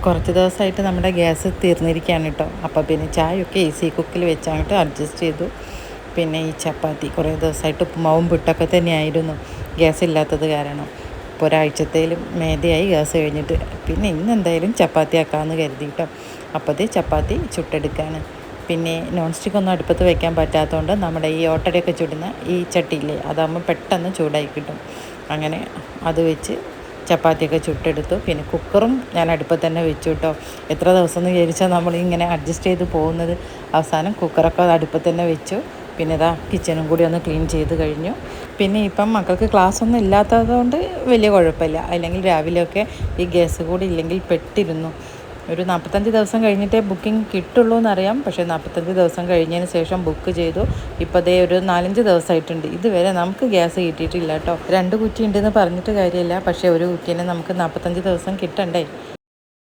കുറച്ച് ദിവസമായിട്ട് നമ്മുടെ ഗ്യാസ് തീർന്നിരിക്കുകയാണ് കേട്ടോ. അപ്പോൾ പിന്നെ ചായയൊക്കെ ഈസി കുക്കിൽ വെച്ചായിട്ട് അഡ്ജസ്റ്റ് ചെയ്തു. പിന്നെ ഈ ചപ്പാത്തി കുറേ ദിവസമായിട്ട് ഉപ്പുമാവും പുട്ടൊക്കെ തന്നെയായിരുന്നു ഗ്യാസ് ഇല്ലാത്തത് കാരണം. ഇപ്പോൾ ഒരാഴ്ചത്തേലും മേതയായി ഗ്യാസ് കഴിഞ്ഞിട്ട്. പിന്നെ ഇന്ന് എന്തായാലും ചപ്പാത്തി ആക്കാമെന്ന് കരുതി കേട്ടോ. അപ്പോൾ ചപ്പാത്തി ചുട്ടെടുക്കുകയാണ്. പിന്നെ നോൺ സ്റ്റിക്ക് ഒന്നും അടുപ്പത്ത് വെക്കാൻ പറ്റാത്തതുകൊണ്ട് നമ്മുടെ ഈ ഓട്ടടയൊക്കെ ചുടുന്ന ഈ ചട്ടിയില്ലേ, അതാകുമ്പോൾ പെട്ടെന്ന് ചൂടായി കിട്ടും. അങ്ങനെ അത് വെച്ച് ചപ്പാത്തിയൊക്കെ ചുട്ടെടുത്തു. പിന്നെ കുക്കറും ഞാൻ അടുപ്പത്ത് തന്നെ വെച്ചു കേട്ടോ. എത്ര ദിവസം എന്ന് വിചാരിച്ചാൽ നമ്മളിങ്ങനെ അഡ്ജസ്റ്റ് ചെയ്ത് പോകുന്നത്. അവസാനം കുക്കറൊക്കെ അടുപ്പത്ത് തന്നെ വെച്ചു. പിന്നെ ഇതാ കിച്ചണും കൂടി ഒന്ന് ക്ലീൻ ചെയ്ത് കഴിഞ്ഞു. പിന്നെ ഇപ്പം മക്കൾക്ക് ക്ലാസ്സൊന്നും ഇല്ലാത്തതുകൊണ്ട് വലിയ കുഴപ്പമില്ല. അല്ലെങ്കിൽ രാവിലെയൊക്കെ ഈ ഗ്യാസ് കൂടി ഇല്ലെങ്കിൽ പെട്ടിരുന്നു. ഒരു 45 ദിവസം കഴിഞ്ഞിട്ടേ ബുക്കിംഗ് കിട്ടുള്ളൂ എന്നറിയാം. പക്ഷേ 45 ദിവസം കഴിഞ്ഞതിന് ശേഷം ബുക്ക് ചെയ്തു. ഇപ്പോൾ ദേ ഒരു 4-5 ദിവസമായിട്ടുണ്ട്. ഇതുവരെ നമുക്ക് ഗ്യാസ് കിട്ടിയിട്ടില്ല കേട്ടോ. 2 കുറ്റി ഉണ്ടെന്ന് പറഞ്ഞിട്ട് കാര്യമില്ല. പക്ഷേ ഒരു കുറ്റീനെ നമുക്ക് 45 ദിവസം കിട്ടണ്ടേ.